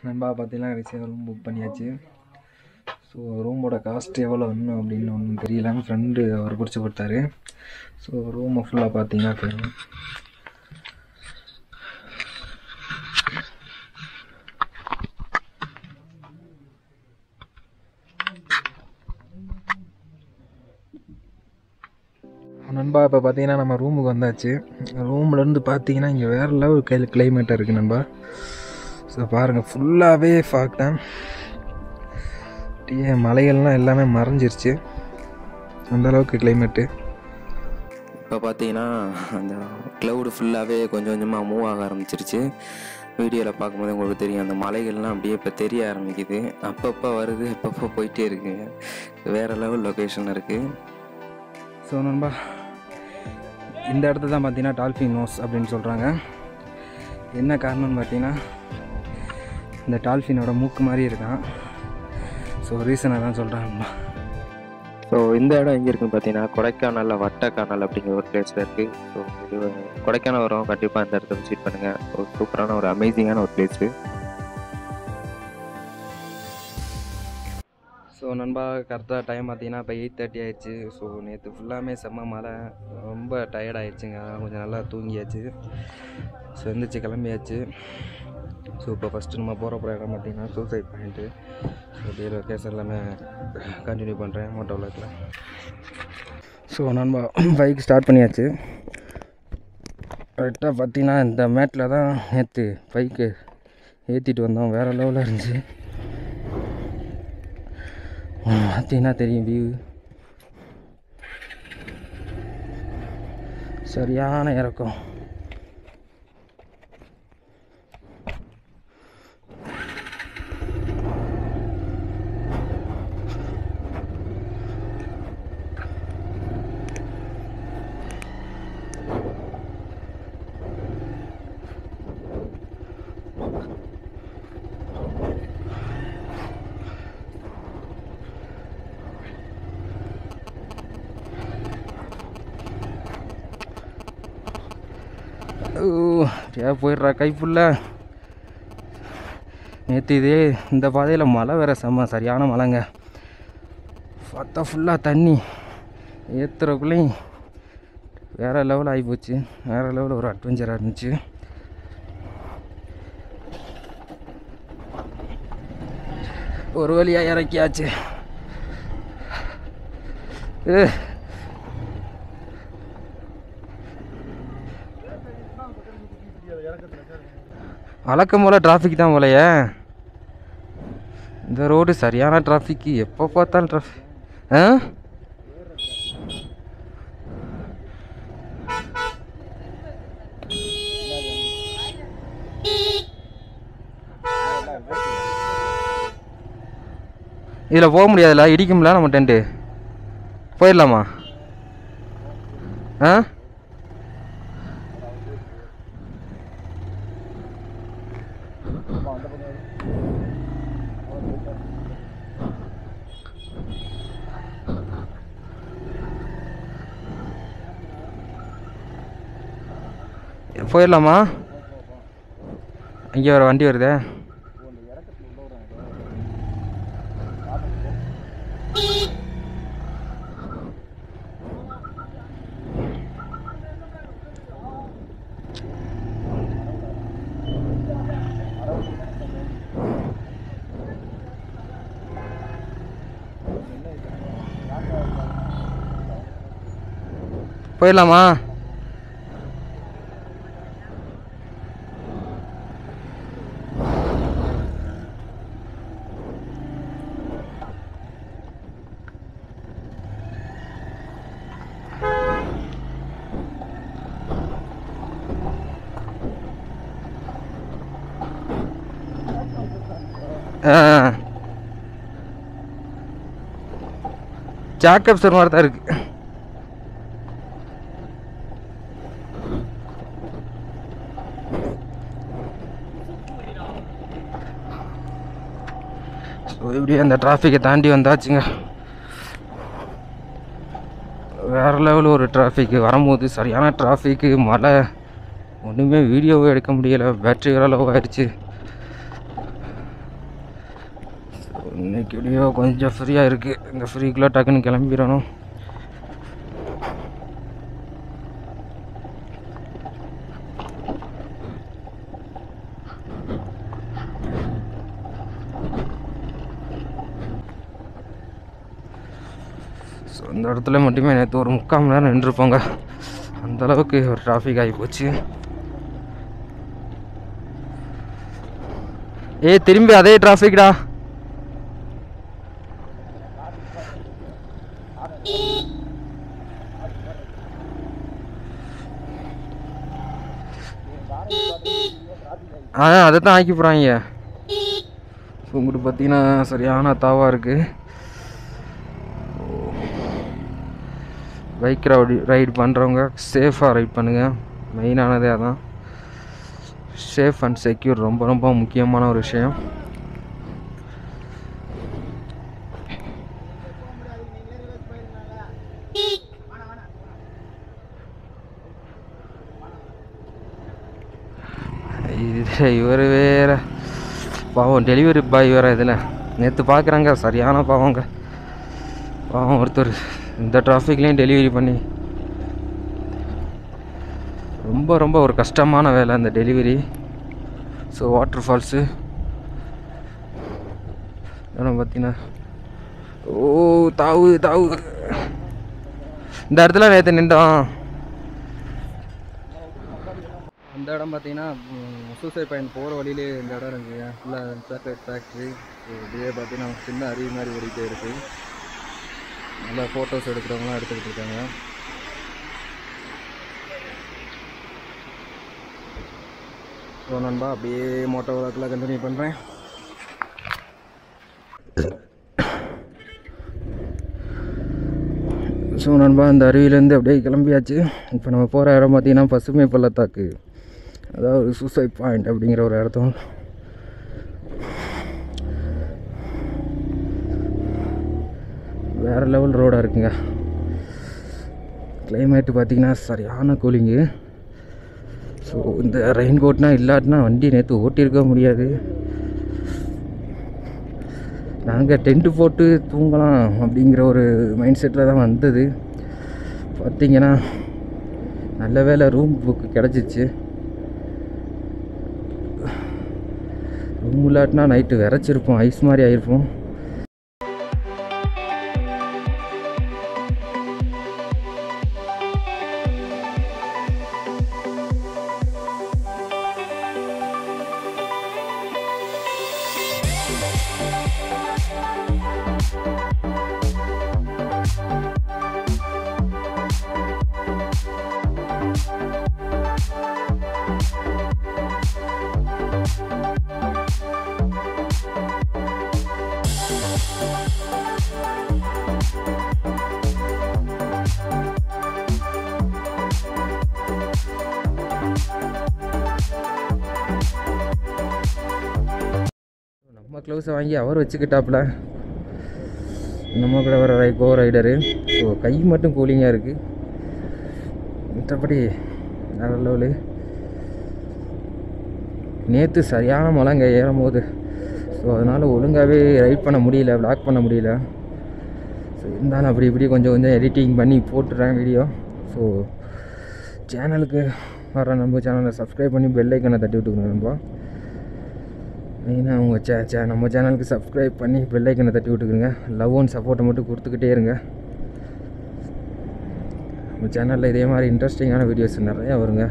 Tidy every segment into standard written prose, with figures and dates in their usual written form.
நண்பா பார்த்தீங்கன்னா கடைசியாக ரூம் புக் பண்ணியாச்சு. ஸோ ரூமோட காஸ்ட் எவ்வளோ இன்னும் அப்படின்னு ஒன்றும் தெரியல. ஃப்ரெண்டு அவர் பிடிச்சி கொடுத்தாரு. ஸோ ரூமை ஃபுல்லாக பார்த்தீங்கன்னா தெரியும். நண்பா இப்போ பார்த்தீங்கன்னா நம்ம ரூமுக்கு வந்தாச்சு. ரூம்லேருந்து பார்த்தீங்கன்னா இங்கே வேறு லெவல் கிளைமேட்டாக இருக்குது நண்பா. ஸோ பாருங்கள், ஃபுல்லாகவே ஃபாக் தான். மலைகள்லாம் எல்லாமே மறைஞ்சிருச்சு, அந்தளவுக்கு கிளைமேட்டு. இப்போ பார்த்தீங்கன்னா அந்த க்ளவுடு ஃபுல்லாகவே கொஞ்சம் கொஞ்சமாக மூவ் ஆக ஆரம்பிச்சிருச்சு. வீடியோவில் பார்க்கும்போது உங்களுக்கு தெரியும், அந்த மலைகள்லாம் அப்படியே இப்போ தெரிய ஆரம்பிக்குது. அப்பப்போ வருது, அப்பப்போ போயிட்டே இருக்குங்க. வேறு லெவல் லொக்கேஷன் இருக்குது. ஸோ நண்பா, இந்த இடத்துல தான் பார்த்தீங்கன்னா டால்ஃபின் நோஸ் அப்படின்னு சொல்கிறாங்க. என்ன காரணம்னு பார்த்தீங்கன்னா இந்த டால்ஃபினோட மூக்கு மாதிரி இருக்கான். ஸோ ரீசனாக தான் சொல்கிறாங்கண்ணா. ஸோ இந்த இடம் எங்கே இருக்குன்னு பார்த்தீங்கன்னா கொடைக்கானலில் வட்டக்கானல் அப்படிங்கிற ஒரு பிளேஸில் இருக்குது. ஸோ இது கொடைக்கானல் வரும், கண்டிப்பாக இந்த இடத்த விசிட் பண்ணுங்கள். ஒரு சூப்பரான ஒரு அமேசிங்கான ஒரு பிளேஸு. ஸோ நண்பா, கரெக்டாக டைம் பார்த்தீங்கன்னா இப்போ 8:30 ஆயிடுச்சு. ஸோ நேற்று ஃபுல்லாமே செம்ம மழை, ரொம்ப டயர்ட் ஆகிடுச்சுங்க. கொஞ்சம் நல்லா தூங்கியாச்சு. ஸோ எந்திரிச்சு கிளம்பியாச்சு. ஸோ இப்போ ஃபஸ்ட்டு நம்ம போகிற இடம் பார்த்திங்கன்னா சூசைட் பாயிண்ட்டு. ஸோ அப்படியே லொக்கேஷன் எல்லாமே கண்டினியூ பண்ணுறேன் மோட்டோ விளக்கில். ஸோ நண்பா, பைக் ஸ்டார்ட் பண்ணியாச்சு. கரெக்டாக பார்த்திங்கன்னா இந்த மேட்டில் தான் நேற்று பைக்கு ஏற்றிட்டு வந்தோம். வேறு லெவலில் இருந்துச்சு. பார்த்தீங்கன்னா தெரியும் வியூ, சரியான இறக்கம். போயிடுறா கை ஃபுல்லாக. நேற்று இதே இந்த பாதையில் மழை வேறு செம்ம சரியான மழைங்க. பார்த்தா ஃபுல்லாக தண்ணி ஏற்றுறக்குள்ளேயும் வேறு லெவல் ஆகிப்போச்சு. வேறு லெவலில் ஒரு அட்வென்ச்சராக இருந்துச்சு. ஒரு வழியாக இறக்கியாச்சு. வழக்கம் போல் டிராஃபிக் தான் போலையே. இந்த ரோடு சரியான டிராஃபிக்கு, எப்போ பார்த்தாலும் டிராஃபிக். இதில் போக முடியாதுல்ல, இடிக்கும்ல நம்ம டென்ட்டு. போயிடலாமா? போயிடலாமா? இங்கே வர வண்டி வருதே. போயிடலாமா? ஜாக்கப் சார் மாதிரி தான் இருக்கு. இப்படியே அந்த டிராஃபிக்கை தாண்டி வந்தாச்சுங்க. வேறு லெவலில் ஒரு டிராஃபிக்கு. வரும்போது சரியான டிராஃபிக்கு, மழை, ஒன்றுமே வீடியோவே எடுக்க முடியலை. பேட்ரி வேறு லோ ஆகிடுச்சு. இன்னைக்கு எப்படியோ கொஞ்சம் ஃப்ரீயாக இருக்குது. இந்த ஃப்ரீக்குள்ளே டக்குன்னு கிளம்பிடணும். ஸோ இந்த இடத்துல மட்டுமே நேற்று ஒரு 3/4 மணி நேரம் நின்றுருப்போங்க. அந்தளவுக்கு ஒரு டிராஃபிக் ஆகி போச்சு. திரும்பி அதே டிராஃபிக்டா. அதை தான் ஆக்கி போகிறாங்க. ஸோ உங்களுக்கு பார்த்தீங்கன்னா சரியான தாவாக இருக்குது. பைக் ரைடு பண்ணுறவங்க சேஃபாக ரைட் பண்ணுங்கள். மெயினானதே அதான். சேஃப் அண்ட் செக்யூர் ரொம்ப ரொம்ப முக்கியமான ஒரு விஷயம். இவர் வேறு பாவம், டெலிவரி பாய் வேறு. இதில் நேற்று பார்க்குறாங்க சரியான பாவங்க. பாவம் ஒருத்தர் இந்த டிராஃபிக்லேயும் டெலிவரி பண்ணி ரொம்ப ரொம்ப ஒரு கஷ்டமான வேலை அந்த டெலிவரி. ஸோ வாட்டர் ஃபால்ஸு பார்த்தீங்கன்னா தாவு தாவு இந்த இடத்துல நேற்று நின்றோம். அந்த இடம் பார்த்தீங்கன்னா சூசைட் பாயிண்ட் போகிற வழியிலே இந்த இடம் இருக்குங்க. ஃபுல்லாக சாக்லேட் ஃபேக்ட்ரி. ஸோ இதே பார்த்தீங்கன்னா சின்ன அருவி மாதிரி ஓடிட்டே இருக்குது. நல்லா ஃபோட்டோஸ் எடுக்கிறவங்களாம் எடுத்துக்கிட்டு இருக்காங்க. ஸோ நண்பா அப்படியே மோட்டோ விளாக்கில் கண்டினியூ பண்ணுறேன். ஸோ நண்பா இந்த அருவியிலேருந்து அப்படியே கிளம்பியாச்சு. இப்போ நம்ம போகிற இடம் பார்த்திங்கன்னா பசுமை பள்ளத்தாக்கு, அதாவது சூசைட் பாயிண்ட் அப்படிங்கிற ஒரு இடத்தும். வேறு லெவல் ரோடாக இருக்குங்க. கிளைமேட்டு பார்த்திங்கன்னா சரியான கூலிங்கு. ஸோ இந்த ரெயின் கோட்னா இல்லாட்டினா வண்டி நேற்று ஓட்டியிருக்க முடியாது. நாங்கள் டென்ட்டு போட்டு தூங்கலாம் அப்படிங்கிற ஒரு மைண்ட் செட்டில் தான் வந்தது. பார்த்திங்கன்னா நல்ல வேளை ரூம் புக்கு கிடச்சிச்சு. ரூம் இல்லாட்டினா நைட்டு விரைச்சிருப்போம், ஐஸ் மாதிரி ஆகிருப்போம். நம்ம க்ளவுஸை வாங்கி அவர் வச்சுக்கிட்டாப்புல. நம்ம கூட வர கோ ரைடரு. ஸோ கை மட்டும் கூலிங்காக இருக்குது, மற்றபடி வேற லெவலு. நேற்று சரியான மழைங்க ஏறும்போது. ஸோ அதனால் ஒழுங்காகவே ரைட் பண்ண முடியல, விளாக் பண்ண முடியல. ஸோ இருந்தாலும் அப்படி இப்படி கொஞ்சம் கொஞ்சம் எடிட்டிங் பண்ணி போட்டுறேன் வீடியோ. ஸோ சேனலுக்கு வர நம்ம சேனலை சப்ஸ்கிரைப் பண்ணி பெல் ஐக்கனை தட்டி விட்டுக்கணும் நண்பா. மெயினாக உங்கள் நம்ம சேனலுக்கு சப்ஸ்கிரைப் பண்ணி பெல் ஐக்கனை தட்டி விட்டுக்குங்க. லவ் அண்ட் சப்போர்ட்டை மட்டும் கொடுத்துக்கிட்டே இருங்க. நம்ம சேனலில் இதே மாதிரி இன்ட்ரெஸ்டிங்கான வீடியோஸ் நிறையா வருங்க.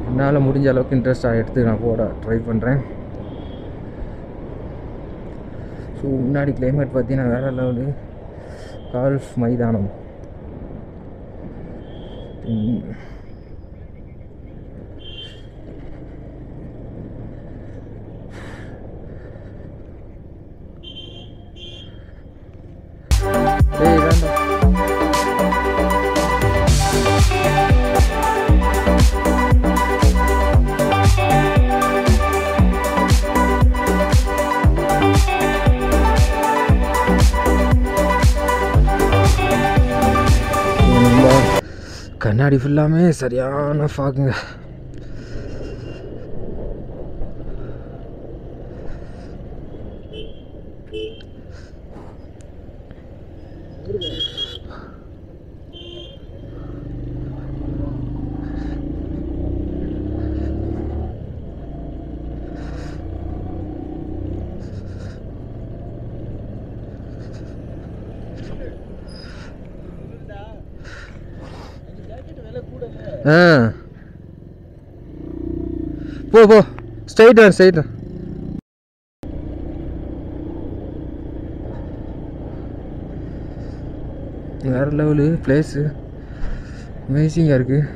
என்னால் முடிஞ்ச அளவுக்கு இன்ட்ரெஸ்ட்டாக எடுத்து நான் போட ட்ரை பண்ணுறேன். ஸோ முன்னாடி கிளைமேட் பார்த்தீங்கன்னா வேறு லெவலு. கால்ஃப் மைதானம். கண்ணாடி ஃபுல்லாமே சரியான ஃபாகுங்க. போ போ ஸ்ட்ரைட் வேறு லெவலு பிளேஸு அமேசிங்காக இருக்குது.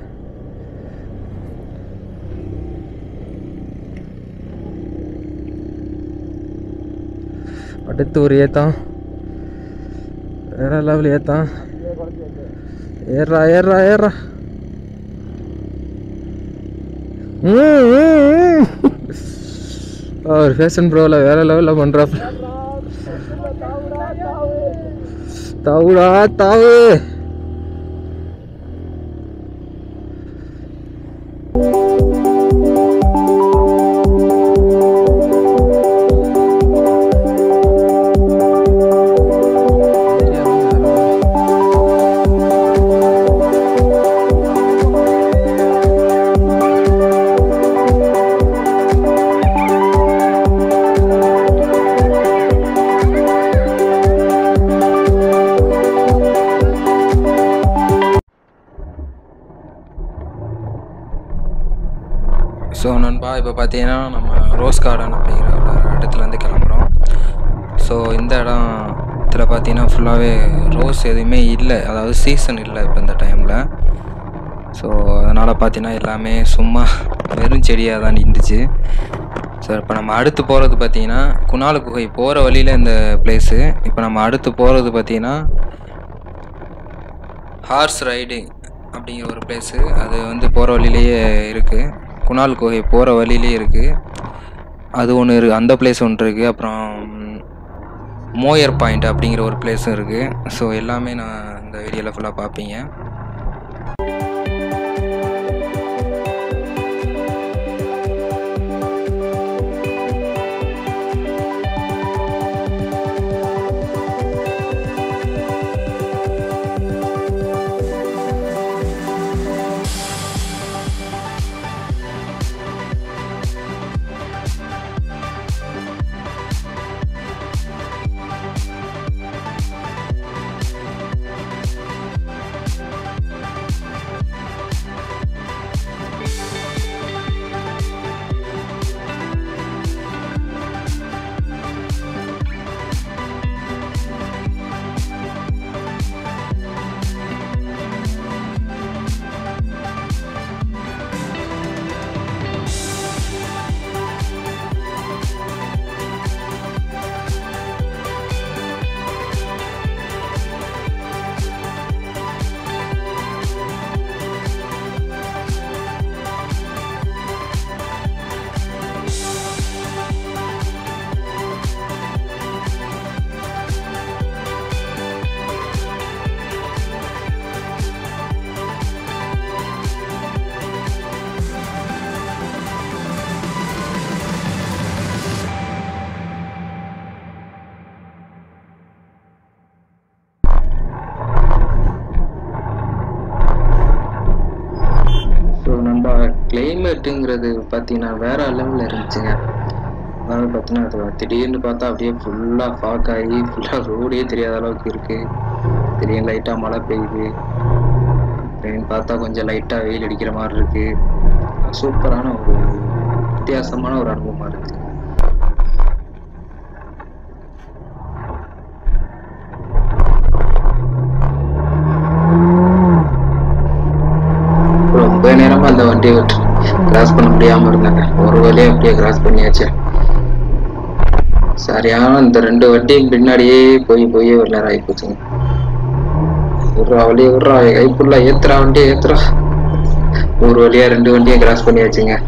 அடுத்து ஒரு ஏத்தான் வேற லெவல் ஏத்தான். ஏறா ஒரு ஃபேஷன் ப்ரோவில் வேற லெவலில் பண்ணுறாப்பு. தாவுடா தாவு. ஸோ நண்பா, இப்போ பார்த்தீங்கன்னா நம்ம ரோஸ் கார்டன் அப்படிங்கிற ஒரு இடத்துலேருந்து கிளம்புறோம். ஸோ இந்த இடத்துல பார்த்தீங்கன்னா ஃபுல்லாகவே ரோஸ் எதுவுமே இல்லை, அதாவது சீசன் இல்லை இப்போ இந்த டைமில். ஸோ அதனால் பார்த்தீங்கன்னா எல்லாமே சும்மா வெறும் செடியாக தான் இருந்துச்சு. ஸோ இப்போ நம்ம அடுத்து போகிறது பார்த்தீங்கன்னா குணால் குகை போகிற வழியில் இந்த பிளேஸு. இப்போ நம்ம அடுத்து போகிறது பார்த்தீங்கன்னா ஹார்ஸ் ரைடிங் அப்படிங்கிற ஒரு பிளேஸு. அது வந்து போகிற வழியிலேயே இருக்குது, குணால் குகை போகிற வழியிலே இருக்குது. அது ஒன்று இருக்குது, அந்த பிளேஸ் ஒன்று இருக்குது. அப்புறம் மோயர் பாயிண்ட் அப்படிங்கிற ஒரு பிளேஸும் இருக்குது. ஸோ எல்லாமே நான் இந்த வீடியோவில் ஃபுல்லாக பார்ப்பீங்க. கிளைமேட்டுங்கிறது பார்த்தீங்கன்னா வேற லெவலில் இருந்துச்சுங்க. அதாவது பார்த்தீங்கன்னா அது திடீர்னு பார்த்தா அப்படியே ஃபுல்லாக ஃபாக் ஆகி ஃபுல்லாக ரோடே தெரியாத அளவுக்கு இருக்குது. திடீர்னு லைட்டாக மழை பெய்யுது, திடீர்னு பார்த்தா கொஞ்சம் லைட்டாக வெயில் அடிக்கிற மாதிரி இருக்குது. சூப்பரான ஒரு வித்தியாசமான ஒரு அனுபவமாக இருக்குது. ரொம்ப நேரமா அந்த வண்டியை விட்டு கிராஸ் பண்ண முடியாம இருந்தாங்க. ஒரு வழியா அப்படியே கிராஸ் பண்ணியாச்சு. சரியான இந்த 2 வண்டியும் பின்னாடியே போய் ஒரு நேரம் ஆகி போச்சுங்க. வழியை விடுறா, கைப்புள்ள ஏத்துறா, வண்டியை ஏத்துறா. ஒரு வழியா 2 வண்டியும் கிராஸ் பண்ணியாச்சுங்க.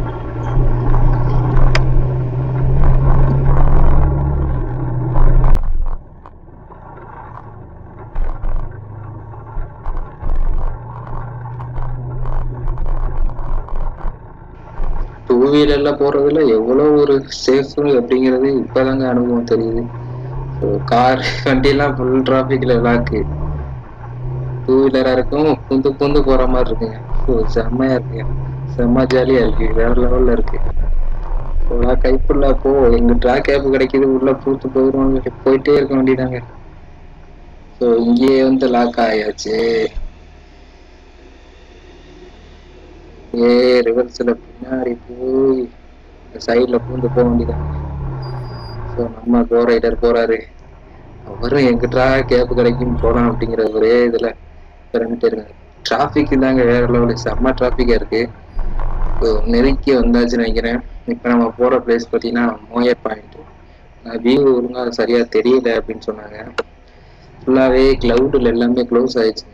டூ வீலர்ல போறதுல எவ்வளவு ஒரு சேஃப் அப்படிங்கிறது இப்பதாங்க அனுபவம் தெரியுது. கார் வண்டியெல்லாம் ஃபுல் டிராஃபிக்ல லாக்கு. டூ வீலரா இருக்கும், புந்து புந்து போற மாதிரி இருக்குங்க. செம்மையா இருக்குங்க, செம்ம ஜாலியா இருக்கு, வேற லெவல்ல இருக்கு. கைப்புள்ள போ, எங்க ட்ராக் கேப் கிடைக்குது, உள்ள பூத்து போயிடுவாங்க, போயிட்டே இருக்க வேண்டியதாங்க. இங்கேயே வந்து லாக் ஆயாச்சு. ரிவர்ஸ்ல பின்னாடி போய் சைட்ல பூந்து போக வேண்டியதாங்க. நம்ம கோ ரைடர் போறாரு, அவரும் எங்கிட்டா கேப் கிடைக்கும் போலாம் அப்படிங்கிற ஒரே இதுல பிறந்துட்டு இருக்காங்க. டிராபிக் தாங்க வேற லெவலு, செம்ம டிராபிக்கா இருக்கு. நெருக்கி வந்தாச்சுன்னு நினைக்கிறேன். இப்ப நம்ம போற பிளேஸ் பாத்தீங்கன்னா மோயர் பாயிண்ட். வியூ ஒழுங்கா சரியா தெரியல அப்படின்னு சொன்னாங்க. ஃபுல்லாவே கிளவுட்ல எல்லாமே க்ளோஸ் ஆயிடுச்சு.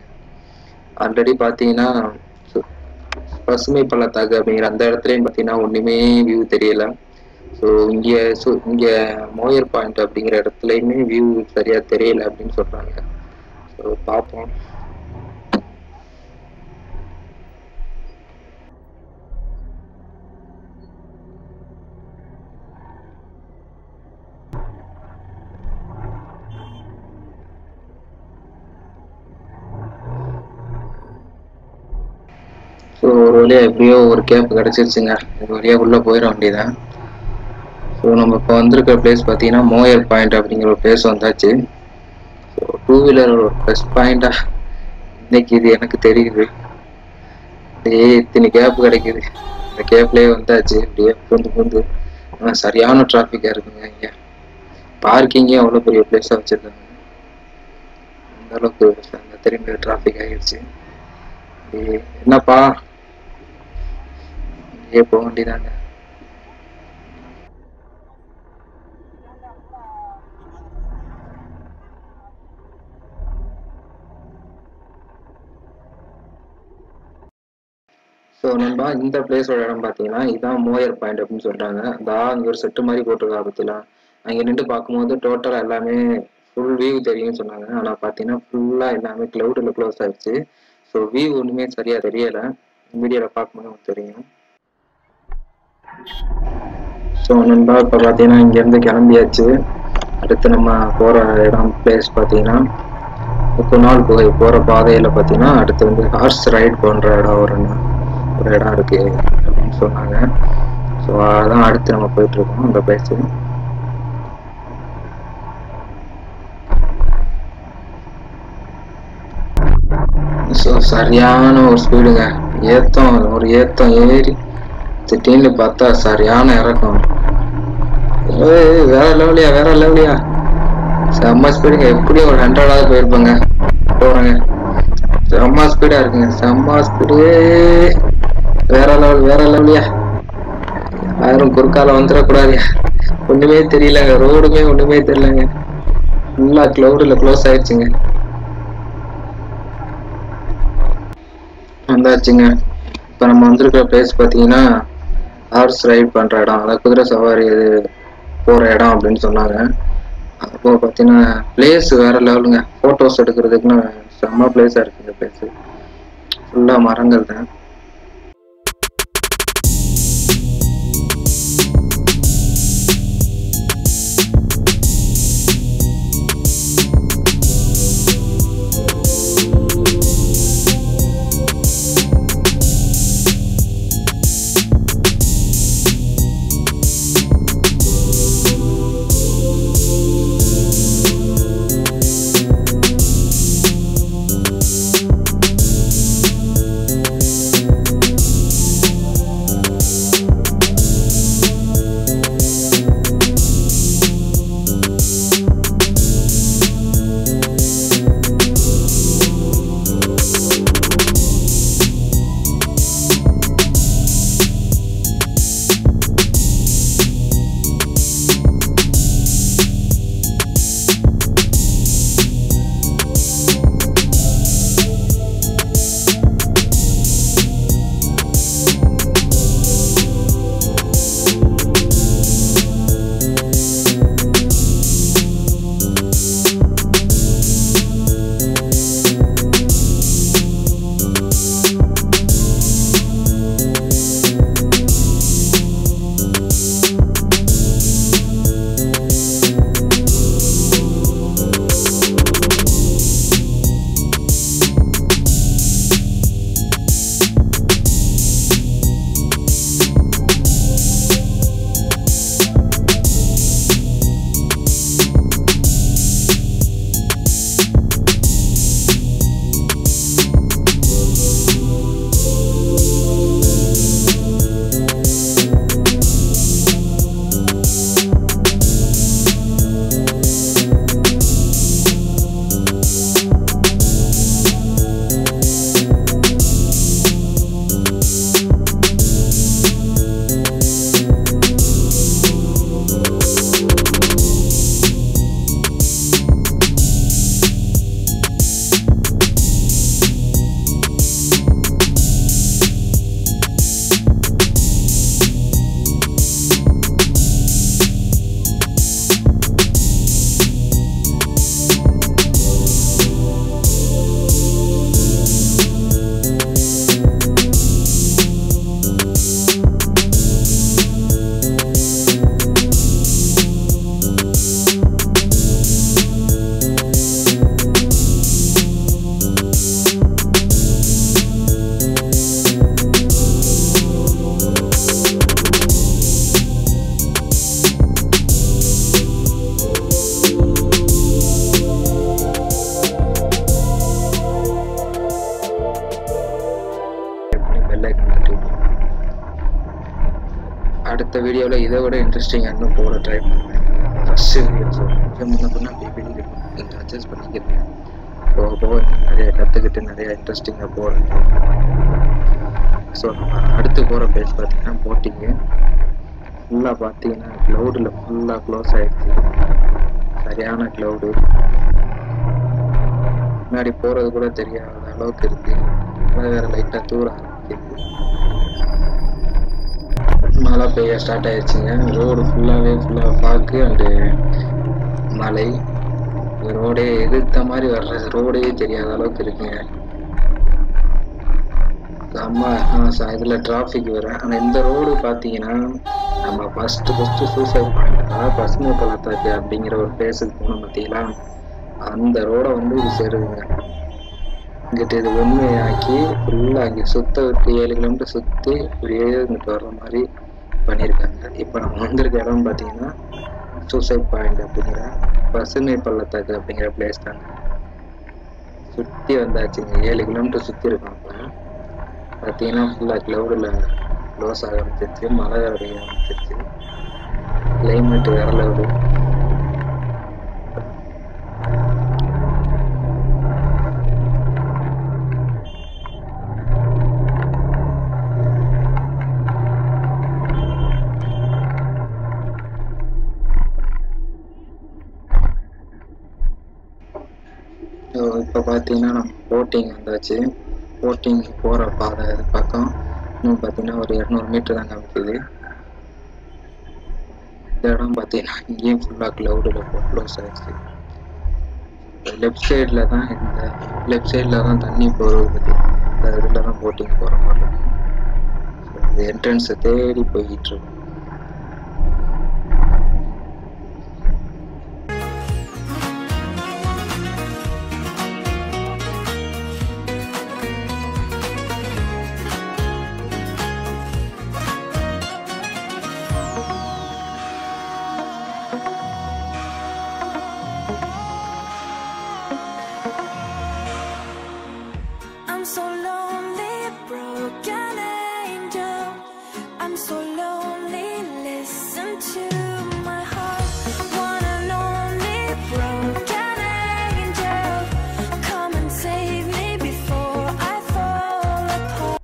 ஆல்ரெடி பாத்தீங்கன்னா பசுமை பள்ளத்தாக்கு அப்படிங்கிற அந்த இடத்துலயும் பாத்தீங்கன்னா ஒண்ணுமே வியூ தெரியல. இங்க மோயர் பாயிண்ட் அப்படிங்கிற இடத்துலயுமே வியூ சரியா தெரியல அப்படின்னு சொல்றாங்க. பார்ப்போம். ஒரு வழியா எப்படியோ ஒரு கேப் கிடைச்சிருச்சுங்க. ஒரு வழியா உள்ள போயிட வேண்டியதான். நம்ம இப்போ வந்திருக்கிற பிளேஸ் பார்த்தீங்கன்னா மோயர் பாயிண்ட் அப்படிங்கிற ஒரு பிளேஸ் வந்தாச்சு. டூ வீலர் ஒரு ப்ளஸ் பாயிண்டா இன்னைக்கு இது எனக்கு தெரியுது. இத்தனை கேப் கிடைக்குது, இந்த கேப்லயே வந்தாச்சு. அப்படியே புந்து சரியான டிராஃபிக்கா இருக்குங்க. இங்க பார்க்கிங்கே அவ்வளோ பெரிய பிளேஸா வச்சிருக்காங்க, அந்த அளவுக்கு திரும்பி டிராஃபிக் ஆகிடுச்சு. என்னப்பா இங்கே போக வேண்டியதாங்க. நண்பா, இந்த பிளேஸோட இடம் பார்த்தீங்கன்னா இதான் மோயர் பாயிண்ட் அப்படின்னு சொல்றாங்க. அங்க ஒரு செட்டு மாதிரி போட்டிருக்கா பத்திலாம். அங்கே நின்று பார்க்கும்போது டோட்டலா எல்லாமே ஃபுல் வியூ தெரியும்னு சொன்னாங்க. ஆனா பார்த்தீங்கன்னா ஃபுல்லா எல்லாமே கிளவுட்ல க்ளோஸ் ஆயிடுச்சு. வியூ ஒண்ணுமே சரியா தெரியல. வீடியோல பார்க்கும்போது நமக்கு தெரியும். நண்பா, இப்போ பார்த்தீங்கன்னா இங்கேருந்து கிளம்பியாச்சு. அடுத்து நம்ம போற இடம் பிளேஸ் பார்த்தீங்கன்னா குணால் குகை போற பாதையில பார்த்தீங்கன்னா அடுத்து வந்து ஹார்ஸ் ரைட் பண்ற இடம் ஒரு இடம் இருக்கு அப்படின்னு சொன்னாங்க. அதான் அடுத்து நம்ம போயிட்டு இருக்கோம் அந்த பிளேஸ். சரியான ஒரு ஸ்பீடுங்க, ஏத்தம் ஏறி திடீர்னு பார்த்தா சரியான இறக்கம். வேற லெவலியா செம்ம ஸ்பீடுங்க. எப்படியும் ஒரு 100ஆவது போயிருப்பாங்க. போறேங்க, செம்ம ஸ்பீடா இருக்குங்க, செம்ம ஸ்பீடு, வேற லெவலியா. யாரும் குறுக்கால வந்துடக்கூடாதுயா. ஒண்ணுமே தெரியலங்க, ரோடுமே ஒண்ணுமே தெரியலங்க, ஃபுல்லா கிளவுட்ல க்ளோஸ் ஆயிடுச்சுங்க. வந்தாச்சுங்க. இப்ப நம்ம வந்திருக்கிற பிளேஸ் பாத்தீங்கன்னா ஹார்ஸ் ரைட் பண்ற இடம், அதாவது குதிரை சவாரி போற இடம் அப்படின்னு சொன்னாங்க. அப்போ பாத்தீங்கன்னா பிளேஸ் வேற லெவலுங்க. போட்டோஸ் எடுக்கிறதுக்குன்னு செம்ம பிளேஸா இருக்கு இந்த பிளேஸ். ஃபுல்லா மரங்கள் தான். வீடியோவில் இதை விட இன்ட்ரெஸ்டிங்காக இன்னும் போட ட்ரை பண்ணுவேன். ஃபஸ்ட்டு வீடியோ கொஞ்சம் முன்ன பின்ன அப்படி இப்படி இருக்கும், கொஞ்சம் அட்ஜஸ்ட் பண்ணிக்கிறேன். போக போக நிறைய கற்றுக்கிட்டு நிறைய இன்ட்ரெஸ்டிங்காக போகிறேன். ஸோ நம்ம அடுத்து போகிற பிளேஸ் பார்த்தீங்கன்னா போட்டிங்கு. ஃபுல்லாக பார்த்தீங்கன்னா க்ளவுடில் ஃபுல்லாக க்ளோஸ் ஆகிடுச்சு, சரியான க்ளவுடு. முன்னாடி போகிறது கூட தெரியாத அளவுக்கு இருக்குது. வேறு லைட்டாக தூர ஆரம்பிக்குது, மழை பெய்ய ஸ்டார்ட் ஆகிடுச்சுங்க. ரோடு ஃபுல்லாக ஃபாக்கு அண்டு மலை. ரோடே எதிர்த்த மாதிரி வர்ற ரோடே தெரியாத அளவுக்கு இருக்குங்க. இதில் டிராஃபிக் வரும். ஆனால் இந்த ரோடு பார்த்தீங்கன்னா நம்ம ஃபஸ்ட்டு சூசைட் பாயிண்ட், அதாவது பசுமை பள்ளத்தாக்கு அப்படிங்கிற ஒரு பிளேஸுக்கு போகணும் பார்த்தீங்களா, அந்த ரோடை வந்து இது சேருதுங்க. இங்கிட்ட இது ஒன்றுமையாக்கி ஃபுல்லாக இங்கே சுற்ற விட்டு 7 கிலோமீட்டர் சுற்றி இப்படியே இங்கிட்டு வர்ற மாதிரி பண்ணியிருக்காங்க. இப்போ நம்ம வந்திருக்க இடம் பார்த்தீங்கன்னா சூசைட் பாயிண்ட் அப்படிங்கிற பசுமை பள்ளத்தாக்கு அப்படிங்கிற பிளேஸ் தாங்க. சுற்றி வந்தாச்சுங்க, 7 கிலோமீட்டர் சுற்றி இருக்கோம். இப்போ பார்த்தீங்கன்னா ஃபுல்லாக க்ளவுடில் க்ளோஸ் ஆக ஆரம்பிச்சிருச்சு, மழை பெய்ய ஆரம்பிச்சிருச்சு, கிளைமேட் வேற லெவலு. இப்போ பார்த்தீங்கன்னா நம்ம போட்டிங் வந்தாச்சு. போட்டிங் போகிற பாதை பக்கம் இன்னும் பார்த்தீங்கன்னா ஒரு 200 மீட்டர் தான் காமிக்குது. இந்த இடம் பார்த்தீங்கன்னா இங்கேயும் ஃபுல்லாக க்ளவுடில் க்ளோஸ் ஆகிடுச்சு. லெஃப்ட் சைடில் தான் தண்ணி போகிறது பார்த்தீங்கன்னா இந்த இதில் தான் போட்டிங் போகிற மாதிரி இருக்கும். இந்த என்ட்ரன்ஸை தேடி போய்கிட்டு இருக்கும். I'm so lonely, broken angel. I'm so lonely, listen to my heart. One and only broken angel. Come and save me before I fall apart.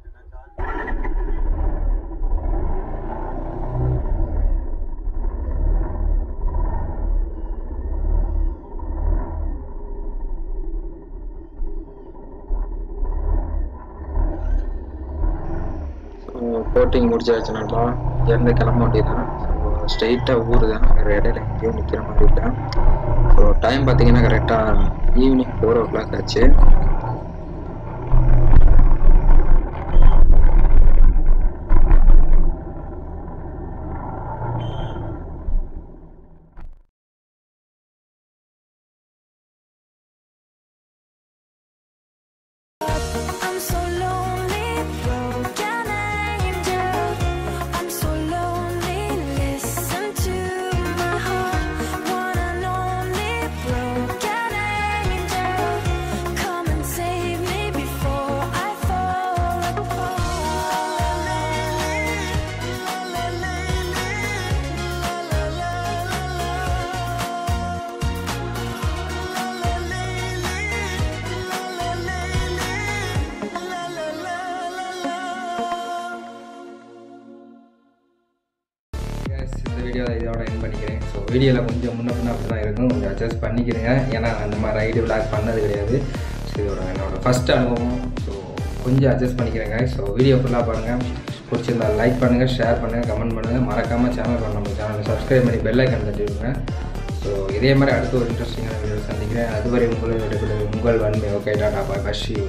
Boating முடிச்சாச்சுனால இங்கேருந்து கிளம்ப வேண்டியதான். ஸோ ஸ்ட்ரெயிட்டாக ஊர் தான், வேறு இடையில எங்கேயும் நிற்கிற மாதிரி இல்லை. ஸோ டைம் பார்த்தீங்கன்னா கரெக்டாக ஈவினிங் 4 o'clock ஆச்சு. I'm so lonely, broken angel. I'm so lonely, listen to my heart. One and only broken angel. Come and save me before I fall apart. இந்த வீடியோ இதோட எண்ட் பண்ணிக்கிறேன். So வீடியோவில் கொஞ்சம் முன்ன பின்ன அப்படி தான் இருக்கும், கொஞ்சம் அட்ஜஸ்ட் பண்ணிக்கிறேங்க. ஏன்னா அந்த மாதிரி ரைடு விளாக் பண்ணது கிடையாது. ஸோ இதோட என்னோடய ஃபஸ்ட் அனுபவம். ஸோ கொஞ்சம் அட்ஜஸ்ட் பண்ணிக்கிறேங்க. ஸோ வீடியோ ஃபுல்லாக பாருங்கள், பிடிச்சிருந்தால் லைக் பண்ணுங்கள், ஷேர் பண்ணுங்கள், கமெண்ட் பண்ணுங்கள். மறக்காமல் நம்ம சேனலை சப்ஸ்கிரைப் பண்ணி பெல் ஐக்கான் தட்டி விடுங்க. ஸோ இதே மாதிரி அடுத்த ஒரு இன்ட்ரெஸ்டிங்கான வீடியோ சந்திக்கிறேன். அதுவரை உங்கள் வன்மை. Okay, tata, bye, bye, see you.